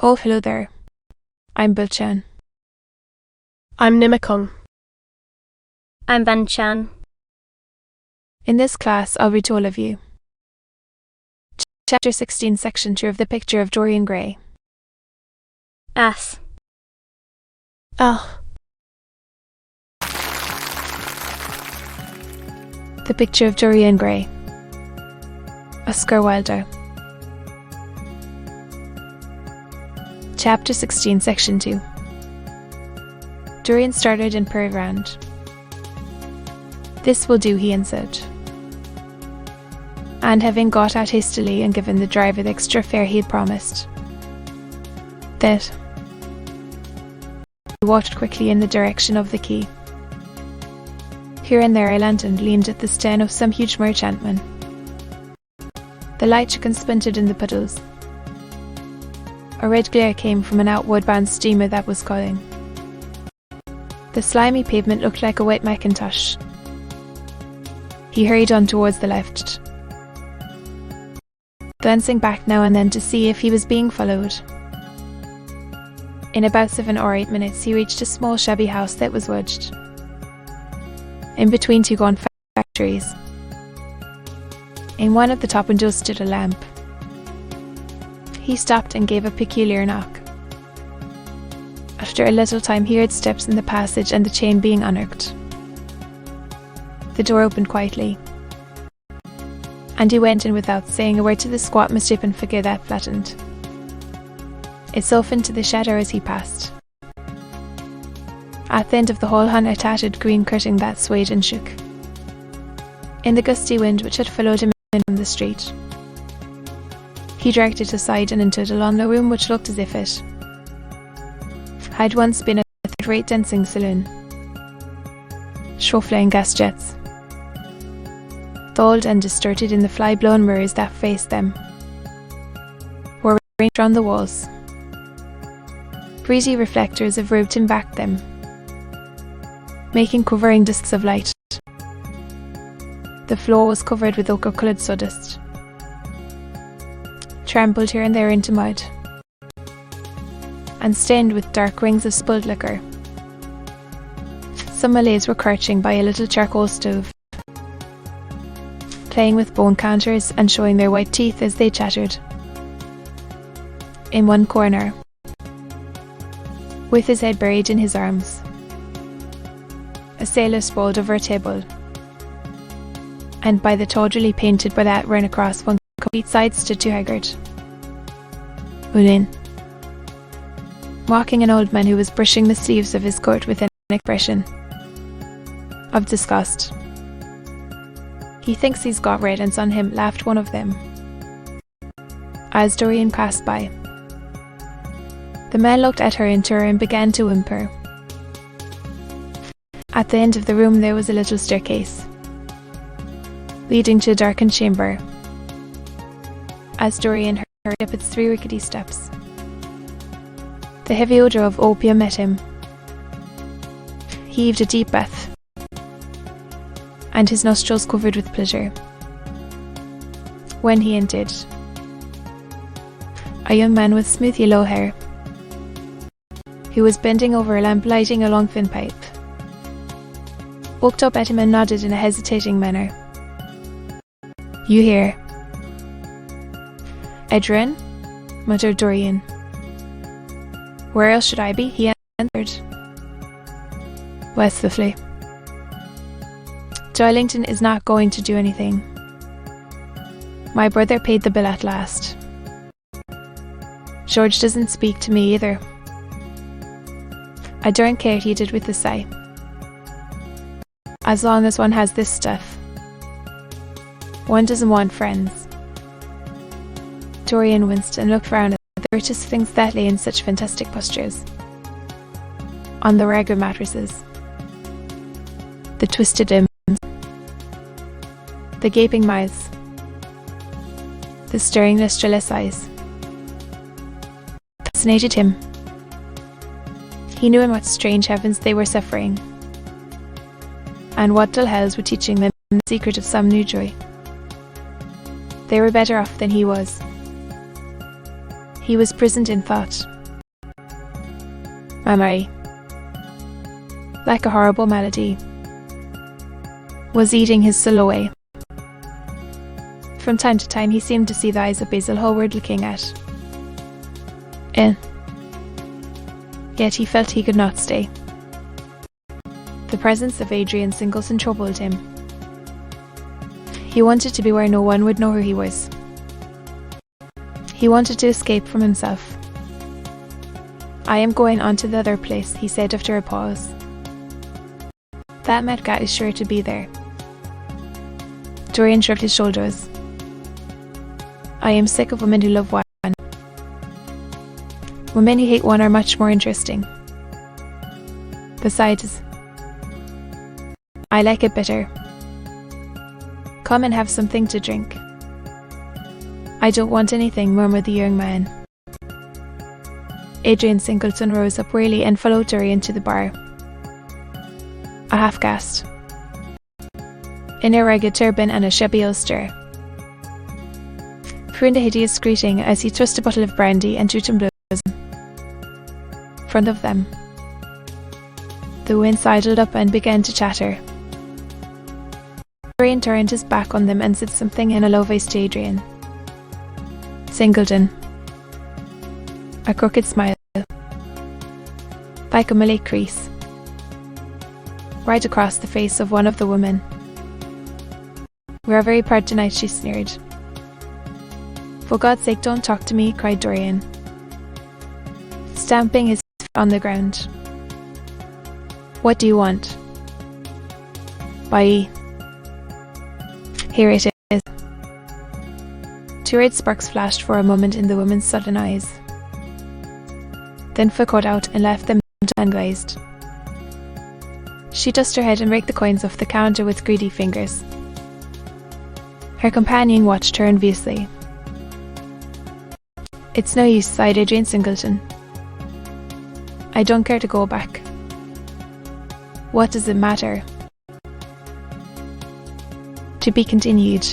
Oh, hello there. I'm Bilchan. I'm Nimikung. I'm Banchan. In this class, I'll read to all of you. Chapter 16, Section 2 of the picture of Dorian Gray. As. Ah. The picture of Dorian Gray. Oscar Wilde. Chapter 16, Section 2. Dorian started and peered round. This will do, he answered. And having got out hastily and given the driver the extra fare he had promised, that he walked quickly in the direction of the quay. Here and there a lantern leaned at the stern of some huge merchantman. The light shook and splintered in the puddles. A red glare came from an outward-bound steamer that was calling. The slimy pavement looked like a wet mackintosh. He hurried on towards the left, glancing back now and then to see if he was being followed. In about 7 or 8 minutes he reached a small shabby house that was wedged in between two gone factories. In one of the top windows stood a lamp. He stopped and gave a peculiar knock. After a little time he heard steps in the passage and the chain being unearthed. The door opened quietly, and he went in without saying a word to the squat misshapen figure that flattened. It softened to the shadow as he passed. At the end of the hall hung a tattered green curtain that swayed and shook in the gusty wind which had followed him in from the street. He dragged it aside and entered a long low room which looked as if it had once been a third-rate dancing saloon. Show-flying gas jets, dulled and distorted in the fly-blown mirrors that faced them, were arranged round the walls. Breezy reflectors of robe tin backed them, making quivering discs of light. The floor was covered with ochre-coloured sawdust, trampled here and there into mud, and stained with dark rings of spilled liquor. Some Malays were crouching by a little charcoal stove, playing with bone counters and showing their white teeth as they chattered. In one corner, with his head buried in his arms, a sailor sprawled over a table, and by the tawdrily painted bar that ran across one complete side stood two haggard women, mocking an old man who was brushing the sleeves of his coat with an expression of disgust. "He thinks he's got red ants on him," laughed one of them, as Dorian passed by. The man looked at her in turn and began to whimper. At the end of the room there was a little staircase, leading to a darkened chamber. As Dorian hurried up its 3 rickety steps, the heavy odour of opium met him. He heaved a deep breath, and his nostrils quivered with pleasure. When he entered, a young man with smooth yellow hair, who was bending over a lamp lighting a long thin pipe, looked up at him and nodded in a hesitating manner. "You here?" "Adrian?" muttered Dorian. "Where else should I be?" he answered. Westfully. "Darlington is not going to do anything. My brother paid the bill at last. George doesn't speak to me either. I don't care," he did with a sigh, "as long as one has this stuff. One doesn't want friends." Dorian winced and looked round at the richest things that lay in such fantastic postures on the ragged mattresses, the twisted limbs, the gaping mouths, the staring lustreless eyes. Fascinated him. He knew in what strange heavens they were suffering, and what dull hells were teaching them the secret of some new joy. They were better off than he was. He was prisoned in thought. Memory, like a horrible melody, was eating his soul away. From time to time he seemed to see the eyes of Basil Hallward looking at Yet he felt he could not stay. The presence of Adrian Singleton troubled him. He wanted to be where no one would know who he was. He wanted to escape from himself. "I am going on to the other place," he said after a pause. "That Medgat is sure to be there." Dorian shrugged his shoulders. "I am sick of women who love one. Women who hate one are much more interesting. Besides, I like it bitter. Come and have something to drink." "I don't want anything," murmured the young man. Adrian Singleton rose up wearily and followed Dorian to the bar. A half-caste, in a ragged turban and a shabby ulster, crooned a hideous greeting as he thrust a bottle of brandy and two tumblers in front of them. The women sidled up and began to chatter. Dorian turned his back on them and said something in a low voice to Adrian. Singleton. A crooked smile, like a Malay crease, right across the face of one of the women. "We are very proud tonight," she sneered. "For God's sake, don't talk to me," cried Dorian, stamping his foot on the ground. "What do you want?" "Bye. Here it is." Two red sparks flashed for a moment in the woman's sudden eyes. Then flickered out and left them unglazed. She tossed her head and raked the coins off the counter with greedy fingers. Her companion watched her enviously. "It's no use," sighed Adrian Singleton. "I don't care to go back." "What does it matter?" To be continued.